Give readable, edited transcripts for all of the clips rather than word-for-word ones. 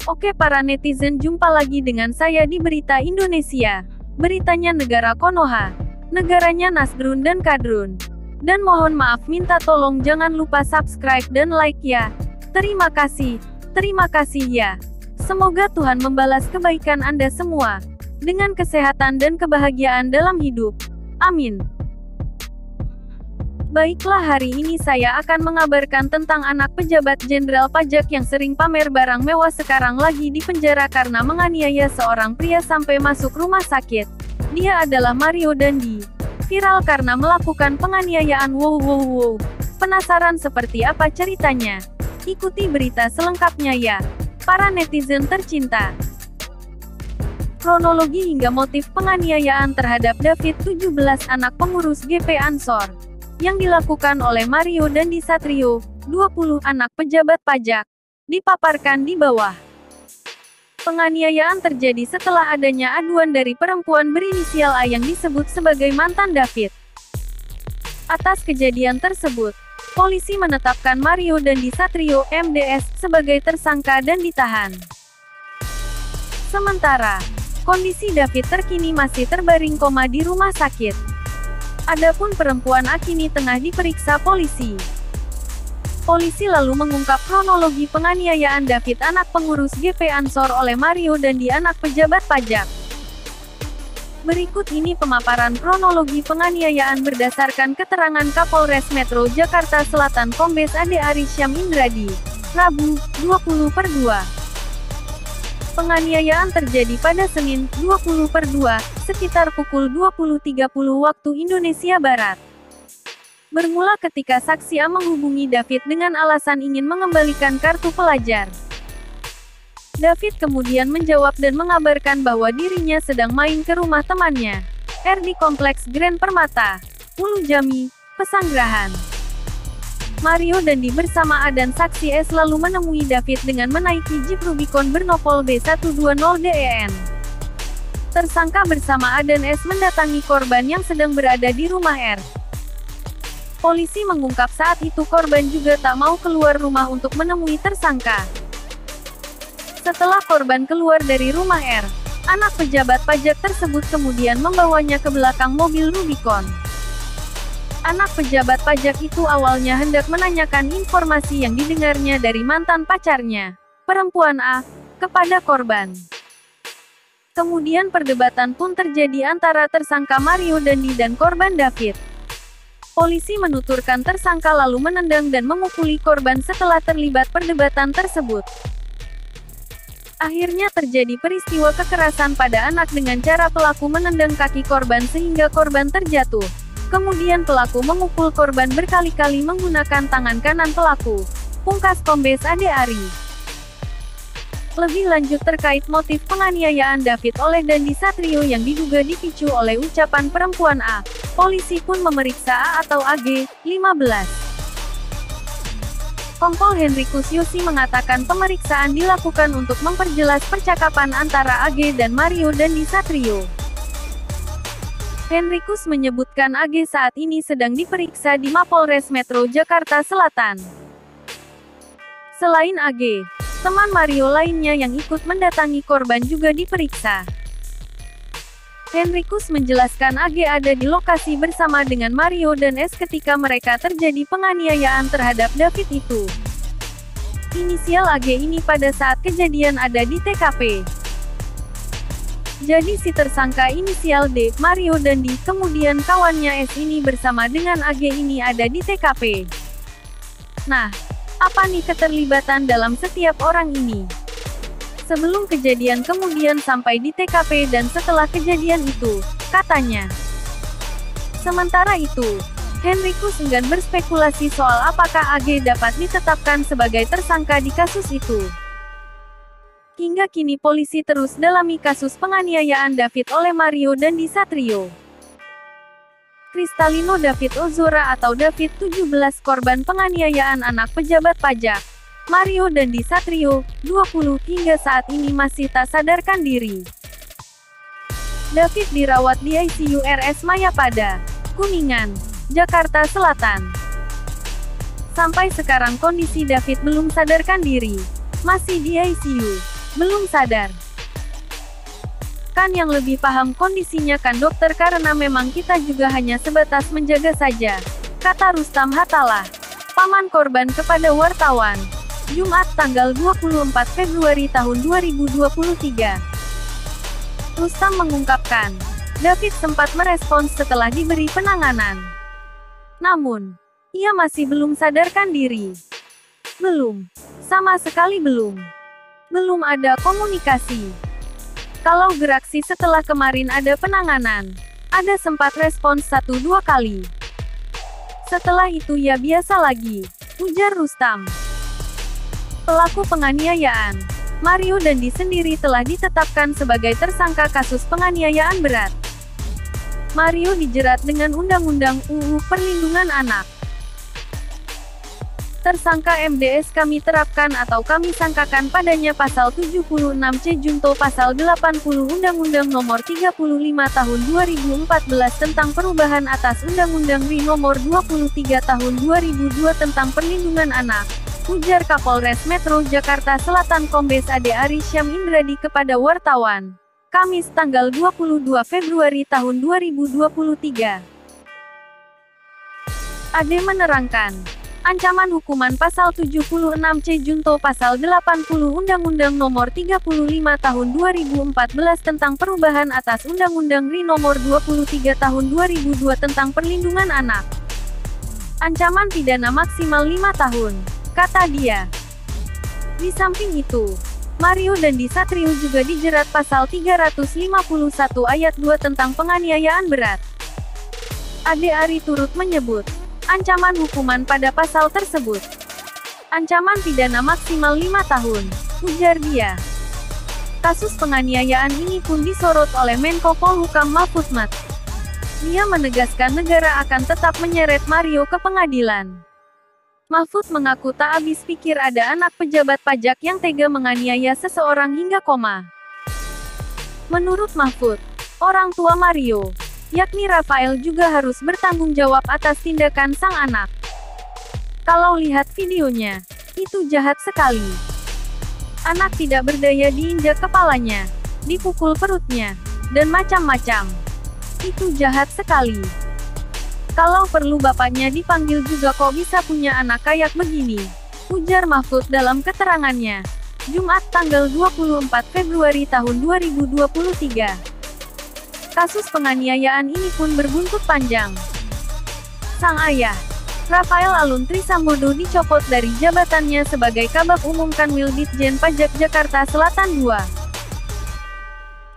Oke para netizen, jumpa lagi dengan saya di Berita Indonesia. Beritanya negara Konoha. Negaranya Nasrun dan Kadrun. Dan mohon maaf minta tolong jangan lupa subscribe dan like ya. Terima kasih ya. Semoga Tuhan membalas kebaikan Anda semua. Dengan kesehatan dan kebahagiaan dalam hidup. Amin. Baiklah, hari ini saya akan mengabarkan tentang anak pejabat jenderal pajak yang sering pamer barang mewah sekarang lagi di penjara karena menganiaya seorang pria sampai masuk rumah sakit. Dia adalah Mario Dandi. Viral karena melakukan penganiayaan. Wow. Penasaran seperti apa ceritanya? Ikuti berita selengkapnya ya, para netizen tercinta. Kronologi hingga motif penganiayaan terhadap David, 17 anak pengurus GP Ansor, yang dilakukan oleh Mario Dandi Satrio, 20 anak pejabat pajak, dipaparkan di bawah. Penganiayaan terjadi setelah adanya aduan dari perempuan berinisial A yang disebut sebagai mantan David. Atas kejadian tersebut, polisi menetapkan Mario Dandi Satrio, MDS, sebagai tersangka dan ditahan. Sementara, kondisi David terkini masih terbaring koma di rumah sakit. Adapun perempuan A kini tengah diperiksa polisi. Polisi lalu mengungkap kronologi penganiayaan David, anak pengurus GP Ansor, oleh Mario Dandi, anak pejabat pajak. Berikut ini pemaparan kronologi penganiayaan berdasarkan keterangan Kapolres Metro Jakarta Selatan Kombes Ade Arisyam Indradi, Rabu, 20/2. Penganiayaan terjadi pada Senin, 20/2, sekitar pukul 20.30 waktu Indonesia Barat. Bermula ketika saksi A menghubungi David dengan alasan ingin mengembalikan kartu pelajar. David kemudian menjawab dan mengabarkan bahwa dirinya sedang main ke rumah temannya, R di Kompleks Grand Permata, Ulu Jami, Pesanggerahan. Mario Dandi bersama A dan saksi S lalu menemui David dengan menaiki Jeep Rubicon bernopol B120DEN. Tersangka bersama A dan S mendatangi korban yang sedang berada di rumah R. Polisi mengungkap saat itu korban juga tak mau keluar rumah untuk menemui tersangka. Setelah korban keluar dari rumah R, anak pejabat pajak tersebut kemudian membawanya ke belakang mobil Rubicon. Anak pejabat pajak itu awalnya hendak menanyakan informasi yang didengarnya dari mantan pacarnya, perempuan A, kepada korban. Kemudian perdebatan pun terjadi antara tersangka Mario Dandi dan korban David. Polisi menuturkan tersangka lalu menendang dan memukuli korban setelah terlibat perdebatan tersebut. Akhirnya terjadi peristiwa kekerasan pada anak dengan cara pelaku menendang kaki korban sehingga korban terjatuh. Kemudian pelaku memukul korban berkali-kali menggunakan tangan kanan pelaku. Pungkas Kombes Ade Ari. Lebih lanjut terkait motif penganiayaan David oleh Dandi Satrio yang diduga dipicu oleh ucapan perempuan A, polisi pun memeriksa A atau AG, 15. Kompol Henrikus Yosi mengatakan pemeriksaan dilakukan untuk memperjelas percakapan antara AG dan Mario Dandi Satrio. Henrikus menyebutkan AG saat ini sedang diperiksa di Mapolres Metro Jakarta Selatan. Selain AG, teman Mario lainnya yang ikut mendatangi korban juga diperiksa. Henrikus menjelaskan AG ada di lokasi bersama dengan Mario dan S ketika mereka terjadi penganiayaan terhadap David itu. Inisial AG ini pada saat kejadian ada di TKP. Jadi si tersangka inisial D, Mario Dandi, kemudian kawannya S ini bersama dengan AG ini ada di TKP. Nah, apa nih keterlibatan dalam setiap orang ini? Sebelum kejadian kemudian sampai di TKP dan setelah kejadian itu, katanya. Sementara itu, Henrikus enggan berspekulasi soal apakah AG dapat ditetapkan sebagai tersangka di kasus itu. Hingga kini polisi terus dalami kasus penganiayaan David oleh Mario Dandi Satrio. Kristalino David Ozora atau David, 17 korban penganiayaan anak pejabat pajak, Mario Dandi Satrio, 20, hingga saat ini masih tak sadarkan diri. David dirawat di ICU RS Mayapada, Kuningan, Jakarta Selatan. Sampai sekarang kondisi David belum sadarkan diri, masih di ICU. Belum sadar. Kan yang lebih paham kondisinya kan dokter, karena memang kita juga hanya sebatas menjaga saja, kata Rustam Hatalah, paman korban kepada wartawan. Jumat tanggal 24 Februari tahun 2023. Rustam mengungkapkan, David sempat merespons setelah diberi penanganan. Namun, ia masih belum sadarkan diri. Belum. Sama sekali belum. Belum ada komunikasi. Kalau Geraksi setelah kemarin ada penanganan, ada sempat respons 1-2 kali. Setelah itu ya biasa lagi, ujar Rustam. Pelaku penganiayaan, Mario Dandi sendiri telah ditetapkan sebagai tersangka kasus penganiayaan berat. Mario dijerat dengan Undang-Undang UU Perlindungan Anak. Tersangka MDS kami terapkan atau kami sangkakan padanya Pasal 76C Junto Pasal 80 Undang-Undang Nomor 35 Tahun 2014 tentang perubahan atas Undang-Undang RI Nomor 23 Tahun 2002 tentang Perlindungan Anak, ujar Kapolres Metro Jakarta Selatan Kombes Ade Arisyam Indradi kepada wartawan, Kamis tanggal 22 Februari tahun 2023. Ade menerangkan, ancaman hukuman Pasal 76C Junto Pasal 80 Undang-Undang Nomor 35 Tahun 2014 tentang perubahan atas Undang-Undang RI Nomor 23 Tahun 2002 tentang Perlindungan Anak. Ancaman pidana maksimal 5 tahun, kata dia. Di samping itu, Mario Dandi Satrio juga dijerat Pasal 351 Ayat 2 tentang penganiayaan berat. Ade Ari turut menyebut, ancaman hukuman pada pasal tersebut. Ancaman pidana maksimal 5 tahun, ujar dia. Kasus penganiayaan ini pun disorot oleh Menko Polhukam Mahfud MD. Dia menegaskan negara akan tetap menyeret Mario ke pengadilan. Mahfud mengaku tak habis pikir ada anak pejabat pajak yang tega menganiaya seseorang hingga koma. Menurut Mahfud, orang tua Mario, yakni Rafael juga harus bertanggung jawab atas tindakan sang anak. Kalau lihat videonya, itu jahat sekali. Anak tidak berdaya diinjak kepalanya, dipukul perutnya, dan macam-macam. Itu jahat sekali. Kalau perlu bapaknya dipanggil juga, kok bisa punya anak kayak begini, ujar Mahfud dalam keterangannya. Jumat tanggal 24 Februari tahun 2023. Kasus penganiayaan ini pun berbuntut panjang. Sang ayah, Rafael Alun Trisambodo, dicopot dari jabatannya sebagai Kabag Umum Kanwil Ditjen Pajak Jakarta Selatan II.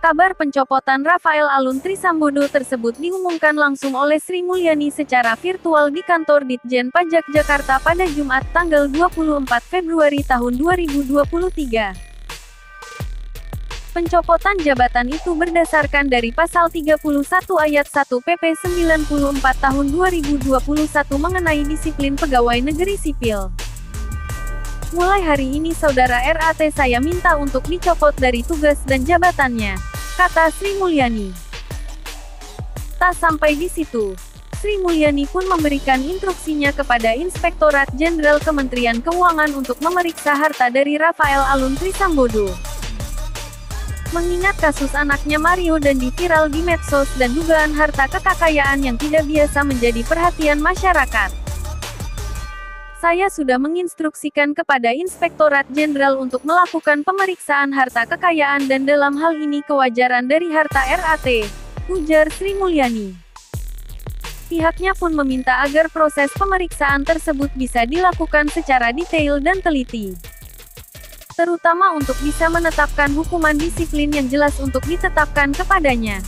Kabar pencopotan Rafael Alun Trisambodo tersebut diumumkan langsung oleh Sri Mulyani secara virtual di kantor Ditjen Pajak Jakarta pada Jumat tanggal 24 Februari tahun 2023. Pencopotan jabatan itu berdasarkan dari Pasal 31 Ayat 1 PP 94 Tahun 2021 mengenai disiplin pegawai negeri sipil. Mulai hari ini Saudara RAT saya minta untuk dicopot dari tugas dan jabatannya, kata Sri Mulyani. Tak sampai di situ, Sri Mulyani pun memberikan instruksinya kepada Inspektorat Jenderal Kementerian Keuangan untuk memeriksa harta dari Rafael Alun Trisambodo. Mengingat kasus anaknya Mario Dandi viral di medsos dan dugaan harta kekayaan yang tidak biasa menjadi perhatian masyarakat. Saya sudah menginstruksikan kepada Inspektorat Jenderal untuk melakukan pemeriksaan harta kekayaan dan dalam hal ini kewajaran dari harta RAT, ujar Sri Mulyani. Pihaknya pun meminta agar proses pemeriksaan tersebut bisa dilakukan secara detail dan teliti. Terutama untuk bisa menetapkan hukuman disiplin yang jelas untuk ditetapkan kepadanya.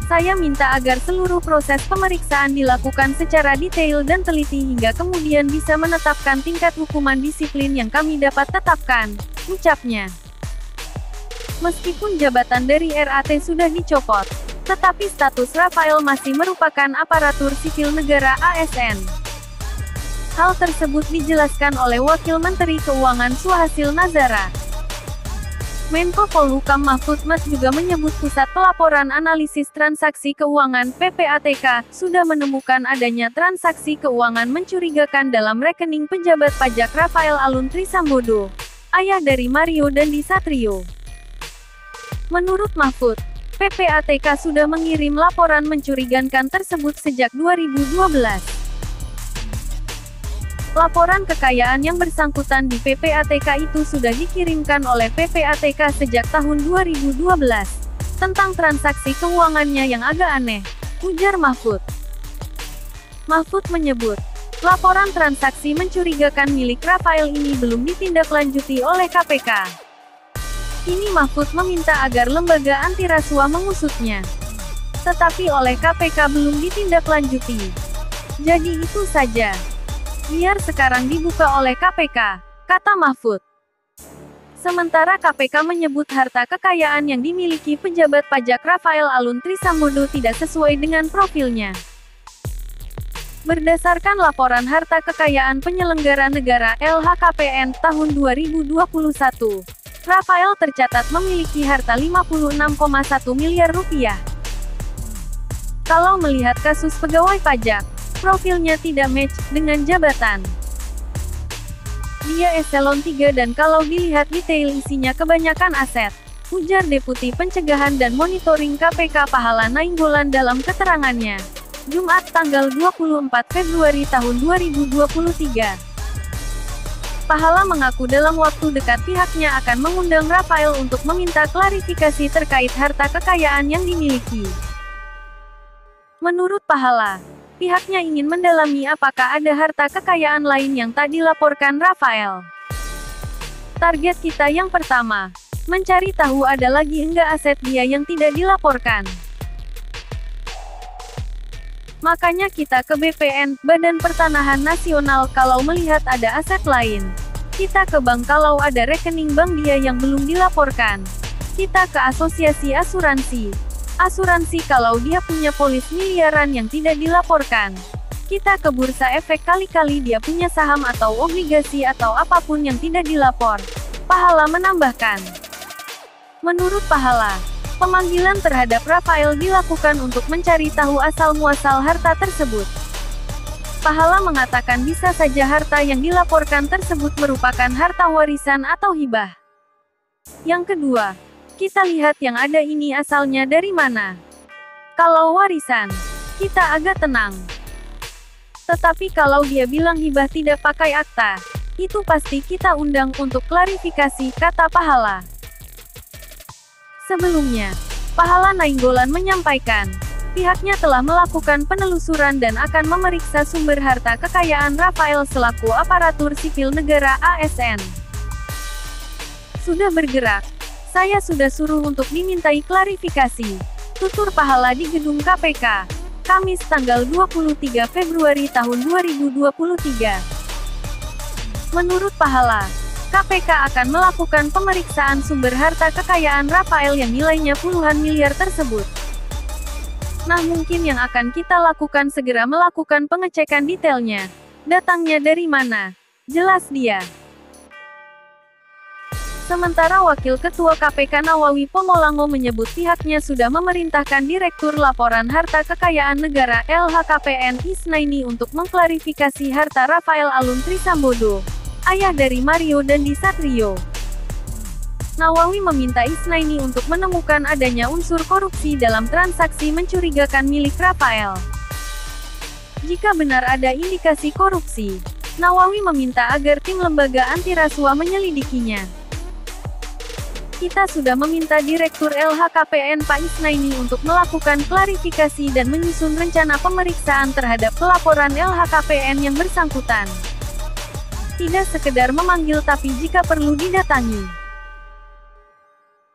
Saya minta agar seluruh proses pemeriksaan dilakukan secara detail dan teliti hingga kemudian bisa menetapkan tingkat hukuman disiplin yang kami dapat tetapkan, ucapnya. Meskipun jabatan dari RAT sudah dicopot, tetapi status Rafael masih merupakan aparatur sipil negara ASN. Hal tersebut dijelaskan oleh Wakil Menteri Keuangan Suhasil Nazara. Menko Polhukam Mahfud MD juga menyebut Pusat Pelaporan Analisis Transaksi Keuangan (PPATK) sudah menemukan adanya transaksi keuangan mencurigakan dalam rekening pejabat pajak Rafael Alun Trisambodo, ayah dari Mario Dandi Satrio. Menurut Mahfud, PPATK sudah mengirim laporan mencurigakan tersebut sejak 2012. Laporan kekayaan yang bersangkutan di PPATK itu sudah dikirimkan oleh PPATK sejak tahun 2012. Tentang transaksi keuangannya yang agak aneh, ujar Mahfud. Mahfud menyebut, laporan transaksi mencurigakan milik Rafael ini belum ditindaklanjuti oleh KPK. Kini Mahfud meminta agar lembaga anti rasuah mengusutnya. Tetapi oleh KPK belum ditindaklanjuti. Jadi itu saja. Biar sekarang dibuka oleh KPK, kata Mahfud. Sementara KPK menyebut harta kekayaan yang dimiliki pejabat pajak Rafael Alun Trisambodo tidak sesuai dengan profilnya. Berdasarkan laporan harta kekayaan penyelenggara negara LHKPN tahun 2021, Rafael tercatat memiliki harta 56,1 miliar rupiah. Kalau melihat kasus pegawai pajak, profilnya tidak match dengan jabatan. Dia eselon 3 dan kalau dilihat detail isinya kebanyakan aset, ujar Deputi Pencegahan dan Monitoring KPK Pahala Nainggolan dalam keterangannya, Jumat tanggal 24 Februari tahun 2023. Pahala mengaku dalam waktu dekat pihaknya akan mengundang Rafael untuk meminta klarifikasi terkait harta kekayaan yang dimiliki. Menurut Pahala, pihaknya ingin mendalami apakah ada harta kekayaan lain yang tak dilaporkan Rafael. Target kita yang pertama, mencari tahu ada lagi enggak aset dia yang tidak dilaporkan. Makanya kita ke BPN, Badan Pertanahan Nasional kalau melihat ada aset lain. Kita ke bank kalau ada rekening bank dia yang belum dilaporkan. Kita ke asosiasi asuransi. Asuransi kalau dia punya polis miliaran yang tidak dilaporkan. Kita ke bursa efek kali-kali dia punya saham atau obligasi atau apapun yang tidak dilapor. Pahala menambahkan. Menurut Pahala, pemanggilan terhadap Rafael dilakukan untuk mencari tahu asal-muasal harta tersebut. Pahala mengatakan bisa saja harta yang dilaporkan tersebut merupakan harta warisan atau hibah. Yang kedua, kita lihat yang ada ini asalnya dari mana. Kalau warisan, kita agak tenang. Tetapi kalau dia bilang hibah tidak pakai akta, itu pasti kita undang untuk klarifikasi, kata Pahala. Sebelumnya, Pahala Nainggolan menyampaikan, pihaknya telah melakukan penelusuran dan akan memeriksa sumber harta kekayaan Rafael selaku aparatur sipil negara ASN. Sudah bergerak. Saya sudah suruh untuk dimintai klarifikasi, tutur Pahala di gedung KPK, Kamis tanggal 23 Februari tahun 2023. Menurut Pahala, KPK akan melakukan pemeriksaan sumber harta kekayaan Rafael yang nilainya puluhan miliar tersebut. Nah mungkin yang akan kita lakukan segera melakukan pengecekan detailnya. Datangnya dari mana? Jelas dia. Sementara Wakil Ketua KPK Nawawi Pomolango menyebut pihaknya sudah memerintahkan Direktur Laporan Harta Kekayaan Negara LHKPN Isnaini untuk mengklarifikasi harta Rafael Alun Trisambodo, ayah dari Mario Dandi Satrio. Nawawi meminta Isnaini untuk menemukan adanya unsur korupsi dalam transaksi mencurigakan milik Rafael. Jika benar ada indikasi korupsi, Nawawi meminta agar tim lembaga anti rasuah menyelidikinya. Kita sudah meminta Direktur LHKPN Pak Isnaini untuk melakukan klarifikasi dan menyusun rencana pemeriksaan terhadap pelaporan LHKPN yang bersangkutan. Tidak sekedar memanggil tapi jika perlu didatangi.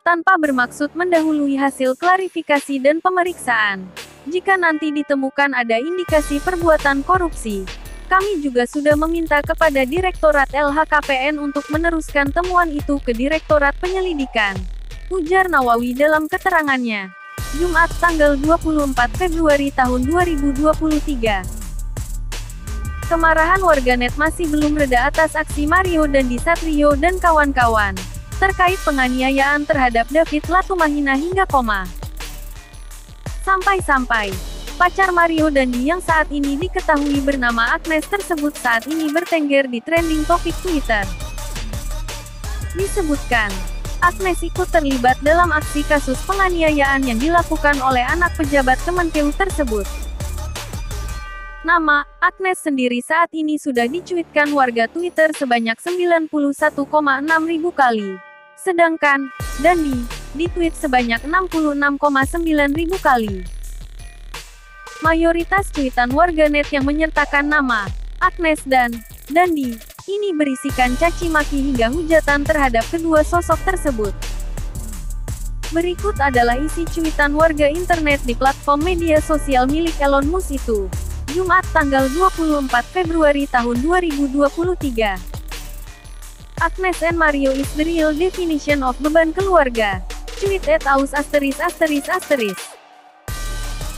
Tanpa bermaksud mendahului hasil klarifikasi dan pemeriksaan. Jika nanti ditemukan ada indikasi perbuatan korupsi, kami juga sudah meminta kepada Direktorat LHKPN untuk meneruskan temuan itu ke Direktorat Penyelidikan, ujar Nawawi dalam keterangannya, Jumat tanggal 24 Februari tahun 2023. Kemarahan warganet masih belum reda atas aksi Mario Dandi Satrio dan kawan-kawan, terkait penganiayaan terhadap David Latumahina hingga koma. Sampai-sampai pacar Mario Dandi yang saat ini diketahui bernama Agnes tersebut saat ini bertengger di trending topik Twitter. Disebutkan, Agnes ikut terlibat dalam aksi kasus penganiayaan yang dilakukan oleh anak pejabat Kemenkeu tersebut. Nama Agnes sendiri saat ini sudah dicuitkan warga Twitter sebanyak 91,6 ribu kali. Sedangkan Dandi ditweet sebanyak 66,9 ribu kali. Mayoritas cuitan warganet yang menyertakan nama Agnes dan Dandi ini berisikan caci maki hingga hujatan terhadap kedua sosok tersebut. Berikut adalah isi cuitan warga internet di platform media sosial milik Elon Musk itu. Jumat tanggal 24 Februari tahun 2023. Agnes and Mario is the real definition of beban keluarga. Tweet @aus****.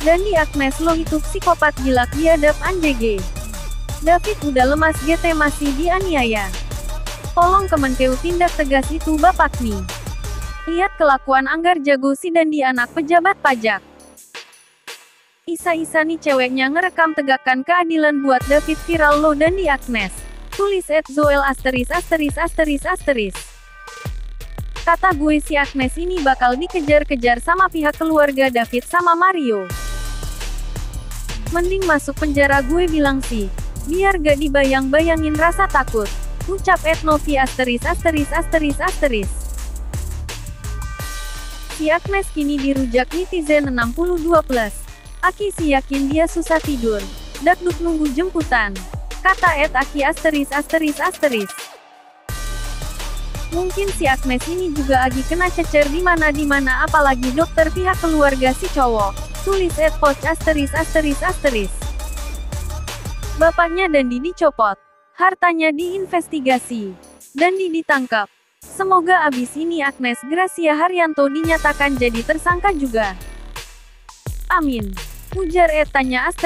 Dandi Agnes lo itu psikopat gila biadab anjege. David udah lemas GT masih dianiaya. Tolong Kemenkeu tindak tegas itu bapak nih. Lihat kelakuan anggar jago si Dandi anak pejabat pajak. Isa-isa nih ceweknya ngerekam tegakkan keadilan buat David viral lo Dandi Agnes. Tulis @zoel****. Kata gue si Agnes ini bakal dikejar-kejar sama pihak keluarga David sama Mario. Mending masuk penjara gue bilang sih. Biar gak dibayang-bayangin rasa takut. Ucap @novi****. Si Agnes kini dirujak netizen 62+. Aki si yakin dia susah tidur. Dakduk nunggu jemputan. Kata @aki****. Mungkin si Agnes ini juga lagi kena cecer di mana apalagi dokter pihak keluarga si cowok. Tulis @poch****. Bapaknya Dandi dicopot. Hartanya diinvestigasi. Dandi ditangkap. Semoga abis ini Agnes Gracia Haryanto dinyatakan jadi tersangka juga. Amin. Ujar tanya *****.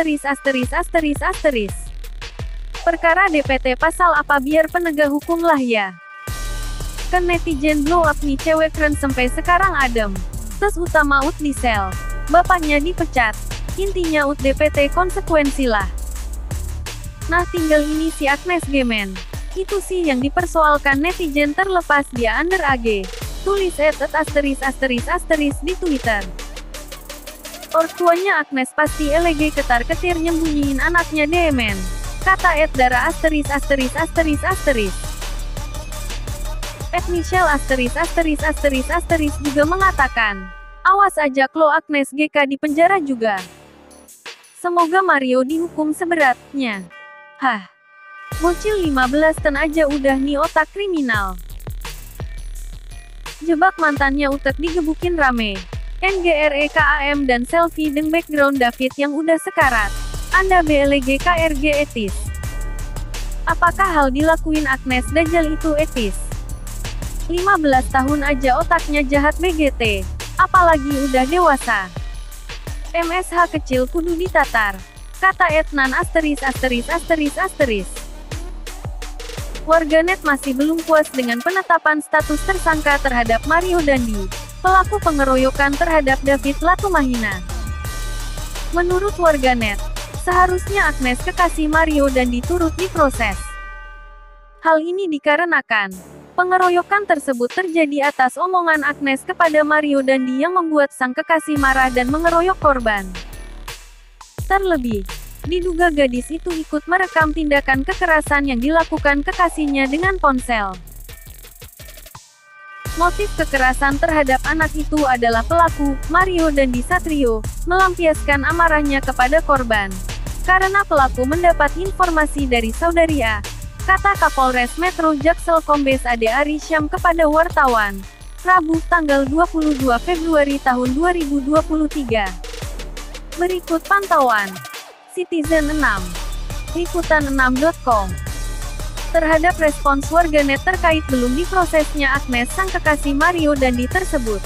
Perkara DPT pasal apa biar penegak hukum lah ya. Kan netizen blow up nih cewek keren sampai sekarang adem. Tes utama ut di sel. Bapaknya dipecat. Intinya ut DPT konsekuensi lah. Nah tinggal ini si Agnes gemen. Itu sih yang dipersoalkan netizen terlepas dia under AG. Tulis di Twitter. Ortuanya Agnes pasti elege ketar-ketir nyembunyiin anaknya demen. Kata @dara****. Michelle**** juga mengatakan, awas aja klo Agnes GK di penjara juga. Semoga Mario dihukum seberatnya. Hah. Bocil 15 tahun aja udah nih otak kriminal. Jebak mantannya utek digebukin rame. NGREKAM dan selfie dengan background David yang udah sekarat. Anda BLG KRG etis. Apakah hal dilakuin Agnes Dajjal itu etis? 15 tahun aja otaknya jahat BGT. Apalagi udah dewasa. MSH kecil kudu ditatar. Kata @nan****. Warganet masih belum puas dengan penetapan status tersangka terhadap Mario Dandi, pelaku pengeroyokan terhadap David Latumahina. Menurut warganet, seharusnya Agnes kekasih Mario Dandi turut diproses. Hal ini dikarenakan pengeroyokan tersebut terjadi atas omongan Agnes kepada Mario Dandi yang membuat sang kekasih marah dan mengeroyok korban. Terlebih, diduga gadis itu ikut merekam tindakan kekerasan yang dilakukan kekasihnya dengan ponsel. Motif kekerasan terhadap anak itu adalah pelaku, Mario Dandi Satrio, melampiaskan amarahnya kepada korban. Karena pelaku mendapat informasi dari saudari A, kata Kapolres Metro Jaksel Kombes Ade Ari Syam kepada wartawan, Rabu tanggal 22 Februari tahun 2023. Berikut pantauan Citizen 6, Liputan6.com. Terhadap respons warganet terkait belum diprosesnya Agnes sang kekasih Mario Dandi tersebut.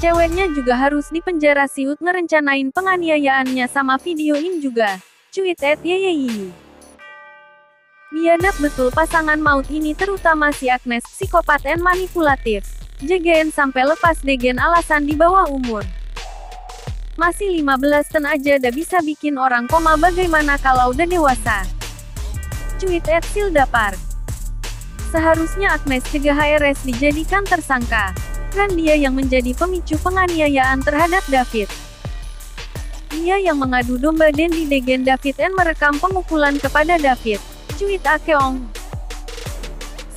Ceweknya juga harus dipenjara siut ngerencanain penganiayaannya sama videoin juga. Cuit @yeyeyi. Biadab betul pasangan maut ini terutama si Agnes psikopat and manipulatif. JGN sampai lepas degen alasan di bawah umur. Masih 15 tahun aja dah bisa bikin orang koma bagaimana kalau udah dewasa. Cuit @sildapar. Seharusnya Agnes cegah HRS dijadikan tersangka. Kan dia yang menjadi pemicu penganiayaan terhadap David. Dia yang mengadu domba Dandy Degen David dan merekam pemukulan kepada David. Cuit Akeong.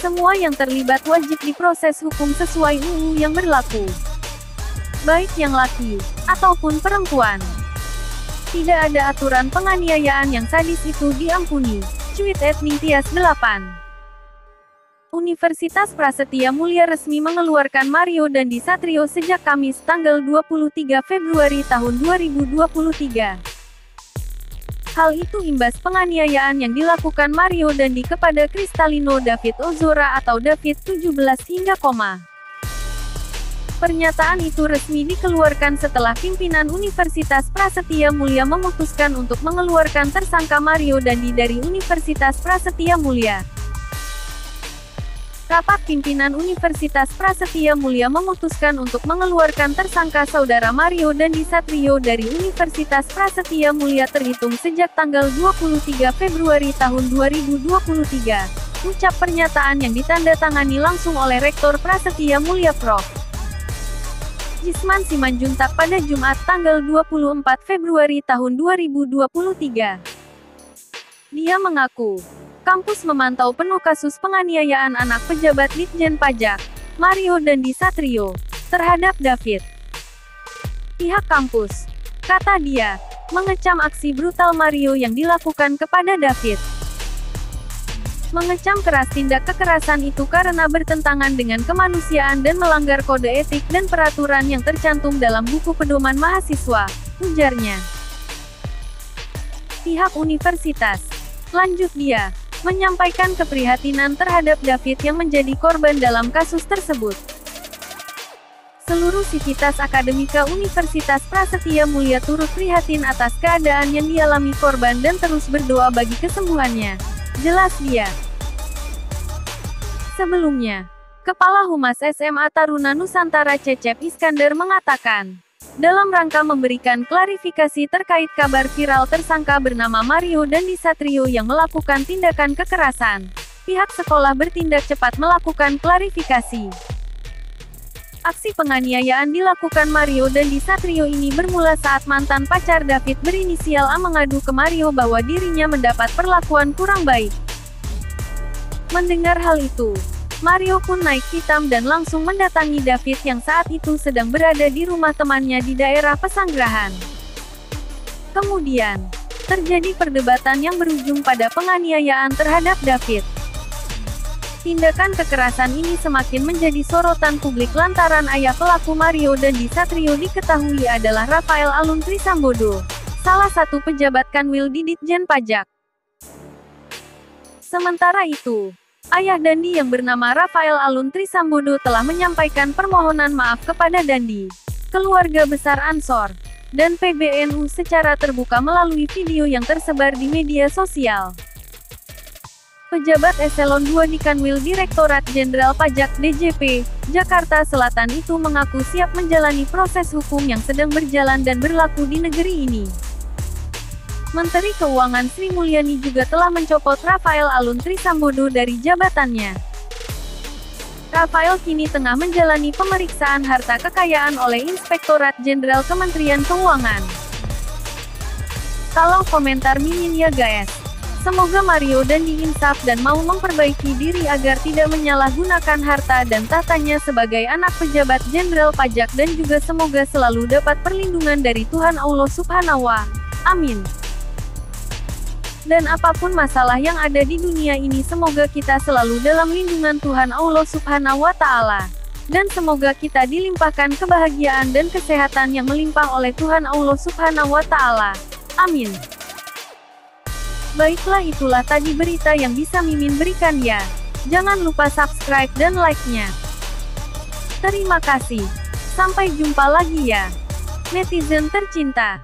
Semua yang terlibat wajib diproses hukum sesuai UU yang berlaku. Baik yang laki, ataupun perempuan. Tidak ada aturan penganiayaan yang sadis itu diampuni. Cuit Ningtyas 8. Universitas Prasetya Mulia resmi mengeluarkan Mario Dandi Satrio sejak Kamis tanggal 23 Februari tahun 2023. Hal itu imbas penganiayaan yang dilakukan Mario Dandi kepada Kristalino David Ozora atau David 17 hingga koma. Pernyataan itu resmi dikeluarkan setelah pimpinan Universitas Prasetya Mulia memutuskan untuk mengeluarkan tersangka Mario Dandi dari Universitas Prasetya Mulia. Rapat pimpinan Universitas Prasetya Mulia memutuskan untuk mengeluarkan tersangka saudara Mario Dandi Satrio dari Universitas Prasetya Mulia terhitung sejak tanggal 23 Februari tahun 2023. Ucap pernyataan yang ditandatangani langsung oleh Rektor Prasetya Mulia Prof. Jisman Simanjuntak pada Jumat tanggal 24 Februari tahun 2023. Dia mengaku, kampus memantau penuh kasus penganiayaan anak pejabat Ditjen Pajak, Mario Dandi Satrio, terhadap David. Pihak kampus, kata dia, mengecam aksi brutal Mario yang dilakukan kepada David. Mengecam keras tindak kekerasan itu karena bertentangan dengan kemanusiaan dan melanggar kode etik dan peraturan yang tercantum dalam buku pedoman mahasiswa, ujarnya. Pihak universitas, lanjut dia, menyampaikan keprihatinan terhadap David yang menjadi korban dalam kasus tersebut. Seluruh sivitas akademika Universitas Prasetya Mulia turut prihatin atas keadaan yang dialami korban dan terus berdoa bagi kesembuhannya, jelas dia. Sebelumnya, Kepala Humas SMA Taruna Nusantara Cecep Iskandar mengatakan, dalam rangka memberikan klarifikasi terkait kabar viral tersangka bernama Mario Dandi Satrio yang melakukan tindakan kekerasan, pihak sekolah bertindak cepat melakukan klarifikasi. Aksi penganiayaan dilakukan Mario Dandi Satrio ini bermula saat mantan pacar David berinisial A mengadu ke Mario bahwa dirinya mendapat perlakuan kurang baik. Mendengar hal itu, Mario pun naik pitam dan langsung mendatangi David yang saat itu sedang berada di rumah temannya di daerah Pesanggerahan. Kemudian, terjadi perdebatan yang berujung pada penganiayaan terhadap David. Tindakan kekerasan ini semakin menjadi sorotan publik lantaran ayah pelaku Mario Dandi Satrio diketahui adalah Rafael Alun Trisambodo, salah satu pejabat Kanwil di Ditjen Pajak. Sementara itu, ayah Dandi yang bernama Rafael Alun Trisambodo telah menyampaikan permohonan maaf kepada Dandi, keluarga besar Ansor, dan PBNU secara terbuka melalui video yang tersebar di media sosial. Pejabat Eselon 2 di Kanwil Direktorat Jenderal Pajak DJP, Jakarta Selatan itu mengaku siap menjalani proses hukum yang sedang berjalan dan berlaku di negeri ini. Menteri Keuangan Sri Mulyani juga telah mencopot Rafael Alun Trisambodo dari jabatannya. Rafael kini tengah menjalani pemeriksaan harta kekayaan oleh Inspektorat Jenderal Kementerian Keuangan. Kalau komentar Mimin ya guys. Semoga Mario Dandi insaf dan mau memperbaiki diri agar tidak menyalahgunakan harta dan tahtanya sebagai anak pejabat Jenderal Pajak dan juga semoga selalu dapat perlindungan dari Tuhan Allah Subhanahu wa Ta'ala. Amin. Dan apapun masalah yang ada di dunia ini semoga kita selalu dalam lindungan Tuhan Allah Subhanahu wa Ta'ala. Dan semoga kita dilimpahkan kebahagiaan dan kesehatan yang melimpah oleh Tuhan Allah Subhanahu wa Ta'ala. Amin. Baiklah, itulah tadi berita yang bisa Mimin berikan ya. Jangan lupa subscribe dan like-nya. Terima kasih. Sampai jumpa lagi ya. Netizen tercinta.